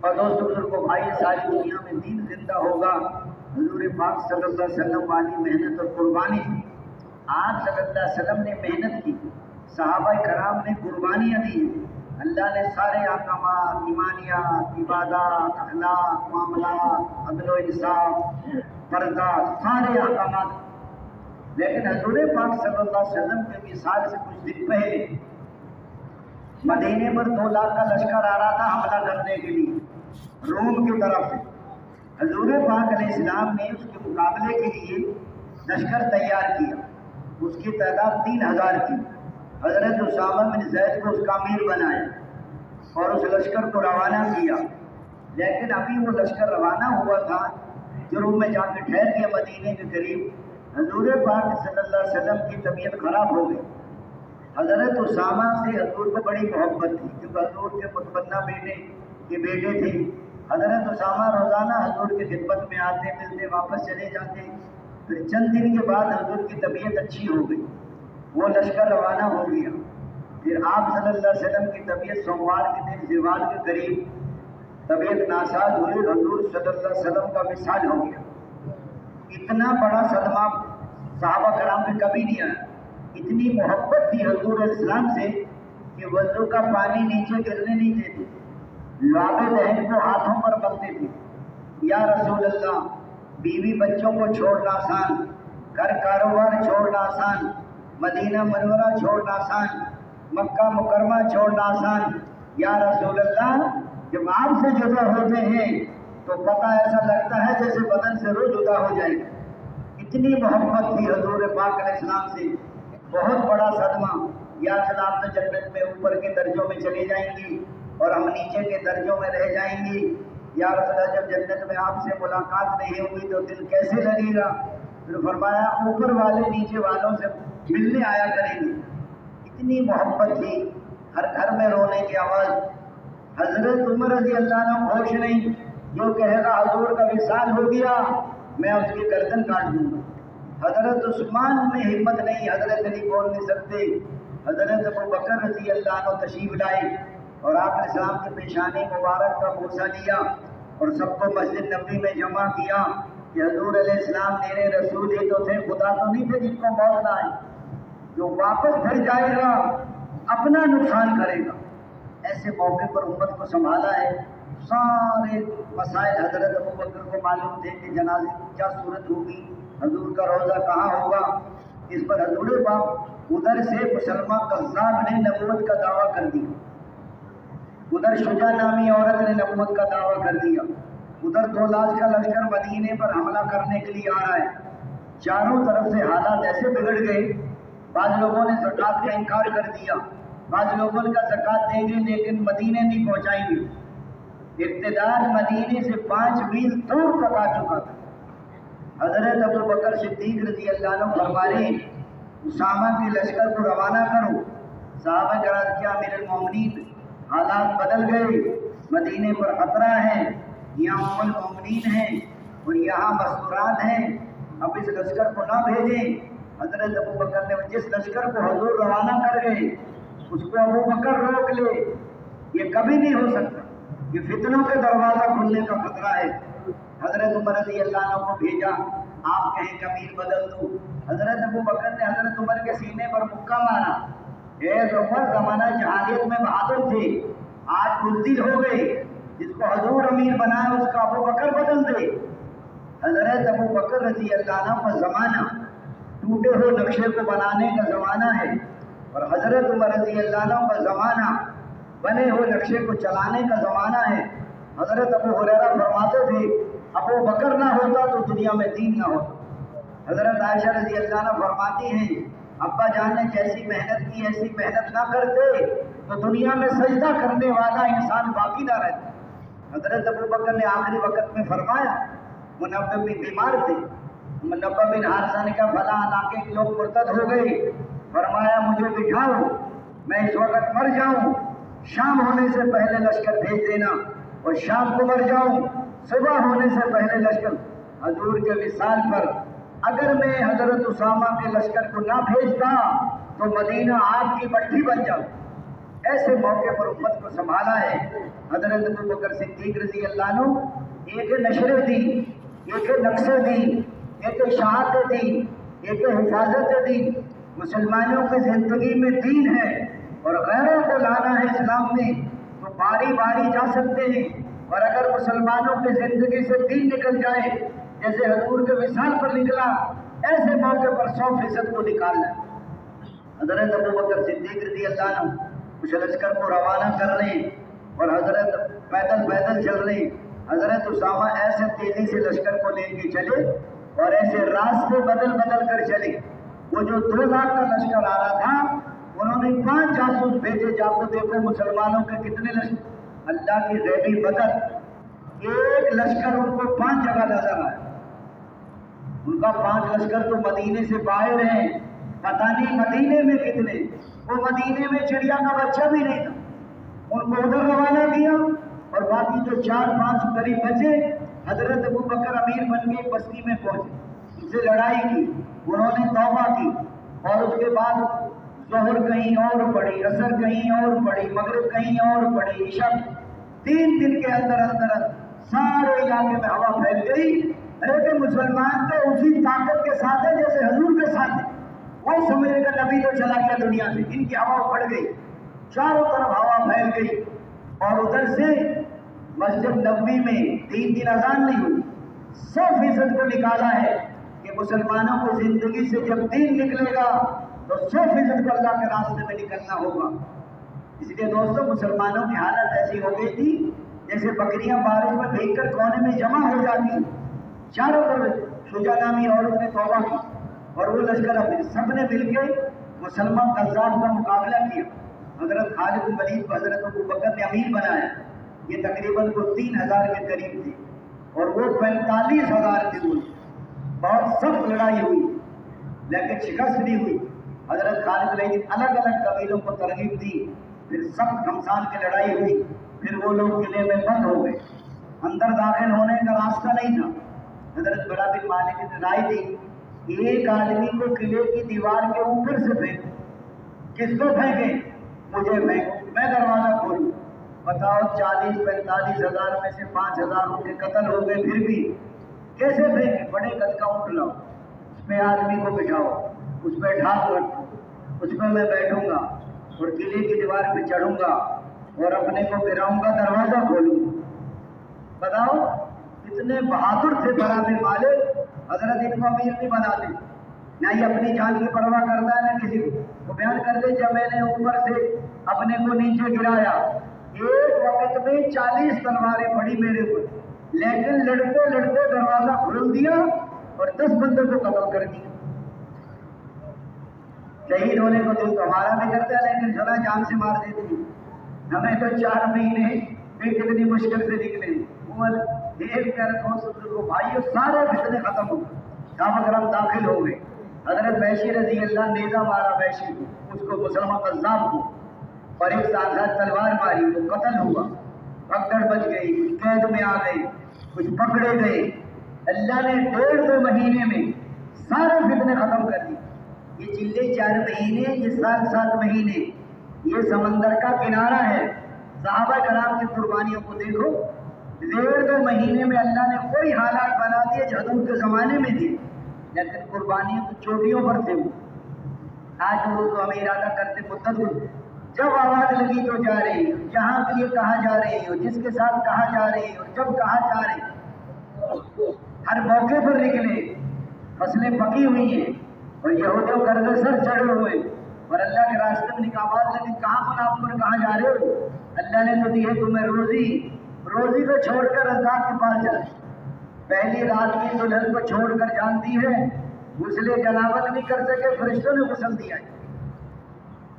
اور دوستوں بزرگوں بھائی، ساری دنیا میں دین زندہ ہوگا حضور پاک صلی اللہ علیہ وسلم والی محنت اور قربانی سے۔ آپ صلی اللہ علیہ وسلم نے محنت کی، صحابہ کرام نے قربانیاں دی، اللہ نے سارے احکامات، ایمانیات، عبادات، اخلاق، معاملات، عدل و انصاف، پردہ، سارے احکامات، لیکن حضور پاک صلی اللہ علیہ وسلم کے وصال سے کچھ دن پہلے مدینے پر 2 لاکھ کا لشکر آ رہا تھا حملہ کرنے کے لیے روم کی طرف سے۔ حضور پاک علیہ السلام نے اس کے مقابلے کے لیے لشکر تیار کیا، اس کی تعداد 3000 تھی۔ حضرت اسامہ بن زید کو اس کا امیر بنایا اور اس لشکر کو روانہ کیا، لیکن ابھی وہ لشکر روانہ ہوا تھا، جروم میں جا کے ٹھہر گیا مدینے کے قریب۔ حضور پاک صلی اللہ علیہ وسلم کی طبیعت خراب ہو گئی۔ حضرت اسامہ سے حضور کو بڑی محبت تھی، کیونکہ حضور کے متبنہ بیٹے کے بیٹے تھے۔ حضرت اسامہ روزانہ حضور کی خدمت میں آتے، ملتے، واپس چلے جاتے۔ پھر چند دن کے بعد حضور کی طبیعت اچھی ہو گئی، وہ لشکر روانہ ہو گیا۔ پھر آپ صلی اللہ علیہ وسلم کی طبیعت سوموار کے دن زوال کے قریب طبیعت ناساز ہوئی، حضور صلی اللہ علیہ وسلم کا وصال ہو گیا۔ اتنا بڑا صدمہ صحابہ کرام میں کبھی نہیں آیا۔ اتنی محبت تھی حضور علیہ السلام سے کہ وضو کا پانی نیچے گرنے نہیں دیتے، لعاب دہن کو ہاتھوں پر ملتے تھے۔ یا رسول اللہ، بیوی بچوں کو چھوڑنا آسان، گھر کاروبار چھوڑنا آسان، مدینہ منورہ چھوڑنا آسان، مکہ مکرمہ چھوڑنا آسان۔ یا رسول اللہ، جب آپ سے جدا ہوتے ہیں تو پتہ ایسا لگتا ہے جیسے بدن سے روح جدا ہو جائے گا۔ اتنی محبت تھی حضور پاک علیہ السلام سے، بہت بڑا صدمہ۔ یا چلا آپ تو جنت میں اوپر کے درجوں میں چلے جائیں گی اور ہم نیچے کے درجوں میں رہ جائیں گی۔ یا رسول اللہ، جب جنت میں آپ سے ملاقات نہیں ہوگی تو دل کیسے لگے گا؟ پھر فرمایا اوپر والے نیچے والوں سے ملنے آیا کریں گے۔ اتنی محبت تھی، ہر گھر میں رونے کی آواز۔ حضرت عمر رضی اللہ عنہ خوش نہیں، جو کہے گا حضور کا وصال ہو گیا میں اس کی گردن کاٹ دوں گا۔ حضرت عثمان میں ہمت نہیں، حضرت علی بول نہیں سکتے۔ حضرت ابوبکر رضی اللہ عنہ تشریف لائے اور آپ علیہ السلام کی پیشانی مبارک کا بوسہ لیا اور سب کو مسجد نبوی میں جمع کیا کہ حضور علیہ السلام میرے رسول ہی تو تھے، خدا تو نہیں تھے جن کو موت نہ آئے۔ جو واپس پھر جائے گا اپنا نقصان کرے گا۔ ایسے موقع پر امت کو سنبھالا ہے۔ سارے مسائل حضرت ابوبکر کو معلوم تھے کہ جنازے کی کیا صورت ہوگی، حضور کا روزہ کہاں ہوگا۔ اس پر حضور پاک ادھر سے مسلمہ قذاب نے نبوت کا دعویٰ کر دیا، ادھر شجاع نامی عورت نے نبوت کا دعویٰ کر دیا، ادھر 2 لاکھ کا لشکر مدینے پر حملہ کرنے کے لیے آ رہا ہے۔ چاروں طرف سے حالات ایسے بگڑ گئے، بعض لوگوں نے زکوٰۃ کا انکار کر دیا، بعض لوگوں نے کہا زکوٰۃ دیں گے لیکن مدینے نہیں پہنچائیں گے۔ اقتدار مدینے سے 5 میل دور تک آ چکا تھا۔ حضرت ابوبکر صدیق رضی اللہ عنہ فرما رہے ہیں اسامہ کے لشکر کو روانہ کرو۔ صحابہ کرام کیا امیر المومنین، حالات بدل گئے، مدینے پر خطرہ ہے، یہاں ام المومنین ہیں اور یہاں مستورات ہیں، اب اس لشکر کو نہ بھیجیں۔ حضرت ابوبکر نے جس لشکر کو حضور روانہ کر گئے اس کو ابوبکر روک لے، یہ کبھی نہیں ہو سکتا، یہ فتنوں کے دروازہ کھلنے کا خطرہ ہے۔ حضرت عمر رضی اللہ عنہ کو بھیجا، آپ کہیں کہ امیر بدل دو۔ حضرت ابوبکر نے حضرت عمر کے سینے پر مکہ مارا، اے عمر زمانہ جہالیت میں بہادر تھے، آج بزدل ہو گئے، جس کو حضور امیر بنائے اس کا ابوبکر بدل دے۔ حضرت ابوبکر رضی اللہ عنہ کا زمانہ ٹوٹے ہوئے نقشے کو بنانے کا زمانہ ہے اور حضرت عمر رضی اللہ عنہ کا زمانہ بنے ہوئے نقشے کو چلانے کا زمانہ ہے۔ حضرت ابو ہریرہ فرماتے تھے ابو بکر نہ ہوتا تو دنیا میں دین نہ ہوتا۔ حضرت عائشہ رضی اللہ عنہ فرماتی ہیں ابا جان نے جیسی محنت کی ایسی محنت نہ کرتے تو دنیا میں سجدہ کرنے والا انسان باقی نہ رہتا۔ حضرت ابو بکر نے آخری وقت میں فرمایا، منبہ بن بیمار تھے، منبہ بن حارثہ نے کہا فلاں علاقے کے لوگ مرتد ہو گئے، فرمایا مجھے بٹھاؤ، میں اس وقت مر جاؤں، شام ہونے سے پہلے لشکر بھیج دینا، اور شام کو مر جاؤں، صبح ہونے سے پہلے لشکر۔ حضور کے وصال پر اگر میں حضرت اسامہ کے لشکر کو نہ بھیجتا تو مدینہ آگ کی بھٹی بن جاتا، ایسے موقع پر امت کو سنبھالا ہے۔ حضرت ابو بکر صدیق رضی اللہ عنہ ایک نشر دین، ایک نقص دین، ایک اشاعت دین، ایک حفاظت دین، مسلمانوں کی زندگی میں دین ہے اور غیروں کو لانا ہے اسلام میں تو باری باری جا سکتے ہیں، اور اگر مسلمانوں کی زندگی سے دین نکل جائے جیسے حضور کے وصال پر نکلا، ایسے موقع پر 100% کو نکالنا ہے۔ حضرت ابو بکر صدیق رضی اللہ عنہ کچھ لشکر کو روانہ کر رہے ہیں اور حضرت پیدل چل رہے ہیں۔ حضرت اسامہ ایسے تیزی سے لشکر کو لے کے چلے اور ایسے راستے بدل کر چلے۔ وہ جو 2 لاکھ کا لشکر آ رہا تھا، انہوں نے 5 جاسوس بھیجے، جا کو دیکھو مسلمانوں کے کتنے لشکر، اللہ کی غیبی مدد، ایک لشکر ان کو 5 جگہ نظر آیا۔ ان کا 5 لشکر تو مدینے سے باہر ہیں، پتہ نہیں مدینے میں کتنے، وہ مدینے میں چڑیا کا بچہ بھی نہیں تھا۔ ان کو ادھر روانہ کیا اور باقی جو 4-5 قریب بچے، حضرت ابو بکر امیر بن کے بستی میں پہنچے، ان سے لڑائی کی، انہوں نے توبہ کی اور اس کے بعد ظہر کہیں اور پڑی، عصر کہیں اور پڑی، مغرب کہیں اور پڑی، عشاء 3 دن کے اندر سارے علاقے میں ہوا پھیل گئی۔ لیکن مسلمان تو اسی طاقت کے ساتھ ہے جیسے حضور کے ساتھ ہے، وہ سمجھے گا نبی تو چلا گیا دنیا سے، ان کی ہوا پڑ گئی، چاروں طرف ہوا پھیل گئی، اور ادھر سے مسجد نبوی میں 3 دن اذان نہیں ہوئی۔ 100% کو نکالا ہے کہ مسلمانوں کو زندگی سے جب دین نکلے گا تو 100% کو اللہ کے راستے میں نکلنا ہوگا۔ اس لیے دوستوں، مسلمانوں کی حالت ایسی ہو گئی تھی جیسے بکریاں بارش میں بھیگ کر کونے میں جمع ہو جاتی۔ چاروں طرف شجاع نامی عورت نے توبہ کی اور وہ لشکر سب نے مل کے مسلمان قذاب کا مقابلہ کیا۔ حضرت خالد بن ولید کو حضرت ابو بکر نے امیر بنایا۔ یہ تقریباً 3000 کے قریب تھے اور وہ 45,000 تھے۔ بہت سخت لڑائی ہوئی لیکن شکست نہیں ہوئی۔ حضرت خالد بن ولید الگ قبیلوں کو ترغیب دی، پھر سخت گھمسان کی لڑائی ہوئی، پھر وہ لوگ قلعے میں بند ہو گئے، اندر داخل ہونے کا راستہ نہیں تھا۔ حضرت برا بن مالک نے رائے دی، ایک آدمی کو قلعے کی دیوار کے اوپر سے پھینکو۔ کس کو پھینکے؟ مجھے پھینکو، میں دروازہ کھولوں۔ بتاؤ 40-45 ہزار میں سے 5,000 ان کے قتل ہو گئے، پھر بھی کیسے پھینکے؟ بڑے قد کا اونٹ لاؤ، اس پہ آدمی کو بٹھاؤ، اس پہ ڈھال رکھو، اس پہ میں بیٹھوں گا اور قلعے کی دیوار پہ چڑھوں گا اور اپنے کو گراؤں گا، دروازہ کھولوں گا۔ بتاؤ اتنے بہادر تھے برا بن مالک، حضرت ان کو امیر نہیں بناتے، نہ ہی اپنی جان کی پرواہ کرتا ہے نہ کسی کو۔ وہ بیان کرتے جب میں نے اوپر سے اپنے کو نیچے گرایا، ایک وقت میں 40 تلواریں پڑی میرے اوپر، لیکن لڑتے لڑتے دروازہ کھول دیا اور 10 بندوں کو قتل کر دیا۔ شہید ہونے کو دل تو ہمارا بھی کرتا ہے لیکن سنا جان سے مار دیتی ہے۔ ہمیں تو 4 مہینے بھی کتنی مشکل سے نکلے، دیکھ کر دوست کو بھائیو سارے فتنے ختم ہو گئے، صحابہ کرام داخل ہو گئے۔ حضرت وحشی رضی اللہ نیزہ مارا وحشی کو، اس کو مسلمان قذاب کو، اور ایک ساتھ تلوار ماری، وہ قتل ہوا، پکڑ بچ گئی، کچھ قید میں آ گئے، کچھ پکڑے گئے۔ اللہ نے 1.5-2 مہینے میں سارے فتنے ختم کر دی۔ یہ چلے 4 مہینے، یہ 7 مہینے، یہ سمندر کا کنارہ ہے۔ صحابہ کرام کی قربانیوں کو دیکھو، 1.5-2 مہینے میں اللہ نے کوئی حالات بنا دیے جو حضور کے زمانے میں تھے، لیکن قربانیوں کی چوٹیوں پر تھے وہ۔ آج وہ تو ہمیں ارادہ کرتے مدت، جب آواز لگی تو جا رہی ہو، جہاں کے لیے کہاں جا رہی ہو، جس کے ساتھ کہاں جا رہی ہو، جب کہاں جا رہی ہو، ہر موقع پر نکلے۔ فصلیں پکی ہوئی ہیں اور یہودیوں قرضے سر چڑھے ہوئے اور اللہ کے راستے میں آواز لگی، کہاں منافق کہاں جا رہے ہو؟ اللہ نے تو دی ہے تمہیں روزی کو چھوڑ کر رزاق کے پاس جائے۔ پہلی رات کی دلہن کو چھوڑ کر جانتی ہے، غسل جنابت نہیں کر سکے، فرشتوں نے غسل دیا ہے۔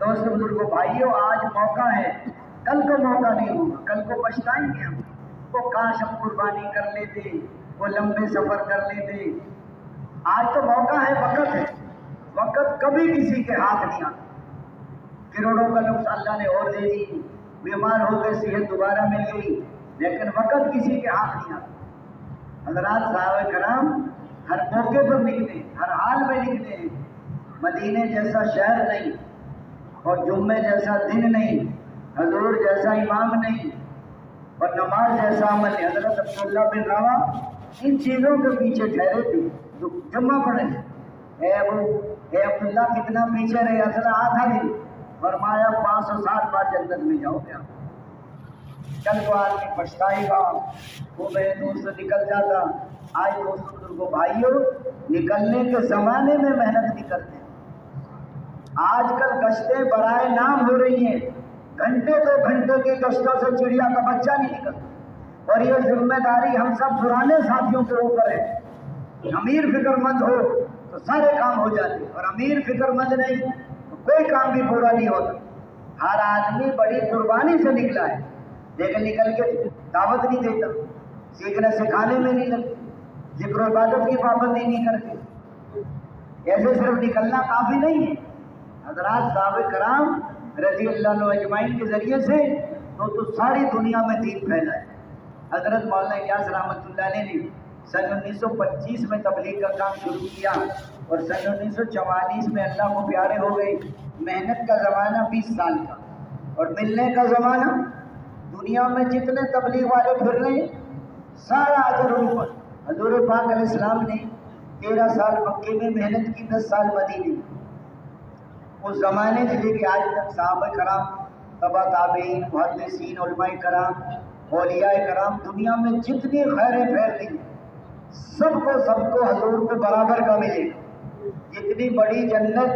دوست بزرگوں بھائیوں، آج موقع ہے، کل کو موقع نہیں ہوگا، کل کو پچھتائیں گے ہم۔ وہ کاش ہم قربانی کر لیتے، وہ لمبے سفر کر لیتے۔ آج تو موقع ہے، وقت ہے، وقت کبھی کسی کے ہاتھ نہیں آتا۔ کروڑوں کا نقص اللہ نے اور دے دی، بیمار ہو گئے، صحت دوبارہ مل گئی، لیکن وقت کسی کے ہاتھ نہیں آتا۔ حضرات صحابہ کرام ہر موقع پر نکلے، ہر حال میں نکلے۔ مدینے جیسا شہر نہیں اور جمعے جیسا دن نہیں حضور جیسا امام نہیں اور نماز جیسا عمل نہیں. حضرت عبداللہ بن روا ان چیزوں کے پیچھے ٹھہرے تھے جو جمع پڑے. اے عبداللہ کتنا پیچھے رہے؟ اصل آدھا دن. فرمایا 500 سال بعد جنت میں جاؤ گے. کل کو آدمی پچھتائے گا وہ میرے دوست سے نکل جاتا. آج دوستوں بزرگوں بھائیوں نکلنے کے زمانے میں محنت نہیں کرتے. آج کل گشتیں برائے نام ہو رہی ہیں. گھنٹے 2 گھنٹے کی گشتوں سے چڑیا کا بچہ نہیں نکلتا. اور یہ ذمہ داری ہم سب پرانے ساتھیوں کے اوپر ہے. امیر فکر مند ہو تو سارے کام ہو جاتے اور امیر فکر مند نہیں تو کوئی کام بھی پورا نہیں ہوتا. ہر آدمی بڑی قربانی سے نکلا ہے لیکن نکل کے دعوت نہیں دیتا, سیکھنے سکھانے میں نہیں لگتا, ذکر و عبادت کی پابندی نہیں کرتے. ایسے صرف نکلنا کافی نہیں ہے. حضرات صحابہ کرام رضی اللہ عنہ اجمعین کے ذریعے سے تو ساری دنیا میں دین پھیلا ہے. حضرت مولانا الیاس رحمۃ اللہ علیہ نے سن 1925 میں تبلیغ کا کام شروع کیا اور سن 1944 میں اللہ کو پیارے ہو گئے. محنت کا زمانہ 20 سال کا اور ملنے کا زمانہ. دنیا میں جتنے تبلیغ والے پھر رہے ہیں سارا اجر ان پر. حضور پاک علیہ السلام نے 13 سال مکے میں محنت کی, 10 سال مدینے. اس زمانے سے لے کے آج تک صحابہ کرام, تبع تابعین, محدثین, علماء کرام, اولیاء کرام دنیا میں جتنی خیریں پھیل دی سب کو حضور کو برابر کا ملے. جتنی بڑی جنت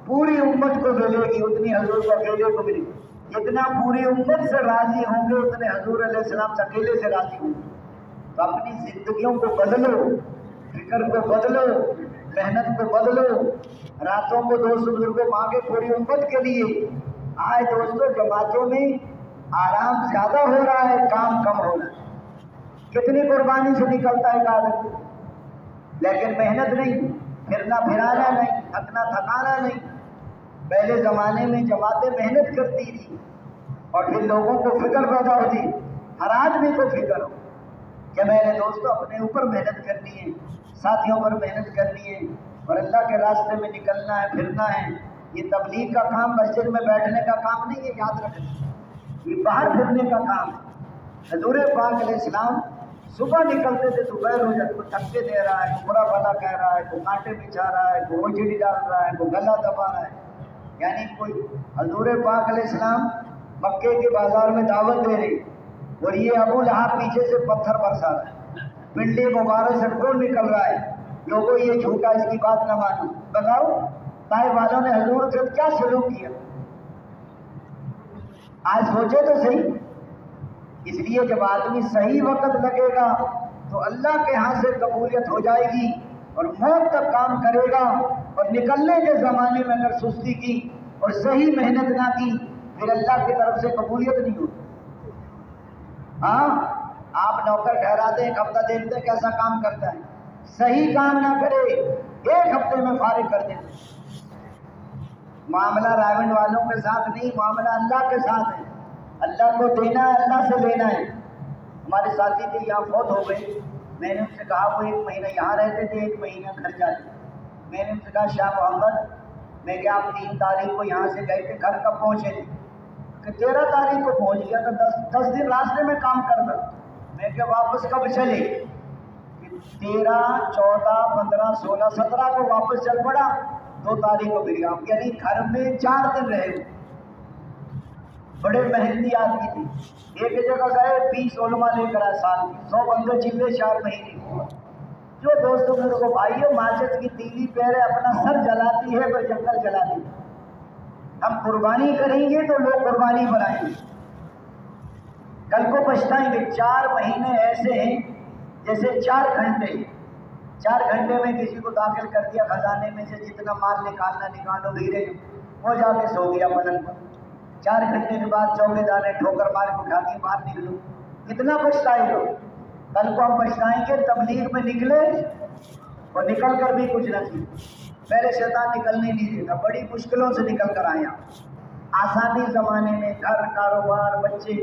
پوری امت کو ملے گی اتنی حضور کو اکیلے کو ملے گی. جتنا پوری امت سے راضی ہوں گے اتنے حضور علیہ السلام سے اکیلے سے راضی ہوں گے. تو اپنی زندگیوں کو بدلو, فکر کو بدلو, محنت کو بدلو. راتوں کو دوست بزرگوں مانگے پوری امت کے لیے. آج دوستوں جماعتوں میں آرام زیادہ ہو رہا ہے, کام کم ہو رہا ہے. کتنی قربانی سے نکلتا ہے آدمی, لیکن محنت نہیں, پھرنا پھرانا نہیں, تھکنا تھکانا نہیں. پہلے زمانے میں جماعتیں محنت کرتی تھی اور پھر لوگوں کو فکر پیدا ہوتی. ہر آدمی کو فکر ہو کہ میں نے دوستوں اپنے اوپر محنت کرنی ہے, ساتھیوں پر محنت کرنی ہے اور اللہ کے راستے میں نکلنا ہے, پھرنا ہے. یہ تبلیغ کا کام مسجد میں بیٹھنے کا کام نہیں ہے, یاد رکھنا. یہ باہر پھرنے کا کام ہے. حضور پاک علیہ السلام صبح نکلتے تھے, دوپہر ہو جاتے, کوئی تھکے دے رہا ہے, کوئی برا بھلا کہہ رہا ہے, کوئی کانٹے بچھا رہا ہے, کوئی اوجھڑی ڈال رہا ہے, کوئی گلا دبا رہا ہے. یعنی کوئی حضور پاک علیہ السلام مکے کے بازار میں دعوت دے رہی اور یہ ابو لہب پیچھے سے پتھر برسا رہا ہے, پنڈلی مبارک سے خون نکل رہا ہے. لوگوں یہ جھوٹا, اس کی بات نہ مانو. بتاؤ طائف والوں نے حضور سے کیا سلوک کیا؟ آج سوچے تو صحیح. اس لیے جب آدمی صحیح وقت لگے گا تو اللہ کے ہاں سے قبولیت ہو جائے گی اور موت تک کام کرے گا. اور نکلنے کے زمانے میں اگر سستی کی اور صحیح محنت نہ کی پھر اللہ کی طرف سے قبولیت نہیں ہوتی. ہاں آپ نوکر ٹھہرا دیں, ایک ہفتہ دیکھتے ہیں کیسا کام کرتا ہے, صحیح کام نہ کرے 1 ہفتے میں فارغ کر دیتے. معاملہ راون والوں کے ساتھ نہیں, معاملہ اللہ کے ساتھ ہے. اللہ کو دینا ہے, اللہ سے لینا ہے. ہمارے ساتھی تھے یہاں فوت ہو گئے. میں نے ان سے کہا وہ 1 مہینہ یہاں رہتے تھے, 1 مہینہ گھر جاتے. میں نے ان سے کہا شاہ محمد, میں کیا آپ 3 تاریخ کو یہاں سے گئے تھے, گھر کب پہنچے تھے؟ کہ 13 تاریخ کو پہنچ گیا تو 10 دن راستے میں کام کرتا. میں کہ واپس کب چلے؟ 13, 14, 15, 16, 17 کو واپس چل پڑا, 2 تاریخ کو پھر آپ. یعنی گھر میں 4 دن رہے. بڑے محنتی آدمی تھی. ایک جگہ گئے 20 علماء لے کر آئے, سال کی 100 بندے چلے 4 مہینے. جو دوستوں میرے کو بھائیوں ماچس کی تیلی پہرے اپنا سر جلاتی ہے پر جنگل جلاتی ہے. ہم قربانی کریں گے تو لوگ قربانی بنائیں گے, کل کو پچھتائیں گے. 4 مہینے ایسے ہیں جیسے 4 گھنٹے. 4 گھنٹے میں کسی کو داخل کر دیا خزانے میں سے, جتنا مال نکالنا نکالو, ہیرے وہ جا کے سو گیا پلنگ پر. 4 گھنٹے کے بعد چوکیدار نے ٹھوکر مار کے اٹھا کے باہر نکلو. کتنا پچھتائے گا؟ کل کو ہم پچھتائیں گے تبلیغ میں نکلے اور نکل کر بھی کچھ نہ سیکھے. پہلے شیطان نکلنے نہیں دیتا, بڑی مشکلوں سے نکل کر آیا. آسانی زمانے میں گھر, کاروبار, بچے,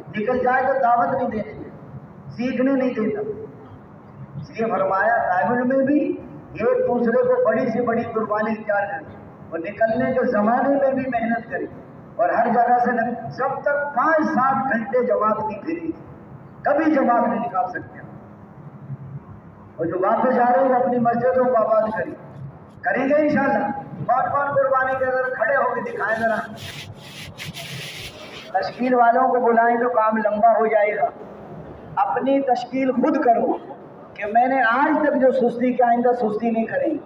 نکل جائے تو دعوت نہیں دینے دیتا, سیکھنے نہیں دیتا. اس لیے فرمایا بائبل میں بھی ایک دوسرے کو بڑی سے بڑی قربانی اختیار کرے اور نکلنے کے زمانے میں بھی محنت کرے. اور ہر جگہ سے جب تک 5-7 گھنٹے جماعت نہیں پھری کبھی جماعت نہیں نکال سکتے. اور جو واپس آ رہے ہیں اپنی مسجدوں کو آباد کریں گے انشاءاللہ. کون قربانی کے اندر کھڑے ہو کے دکھائیں ذرا. تشکیل والوں کو بلائیں تو کام لمبا ہو جائے گا. اپنی تشکیل خود کرو کہ میں نے آج تک جو سستی کی آئندہ سستی نہیں کریں گی.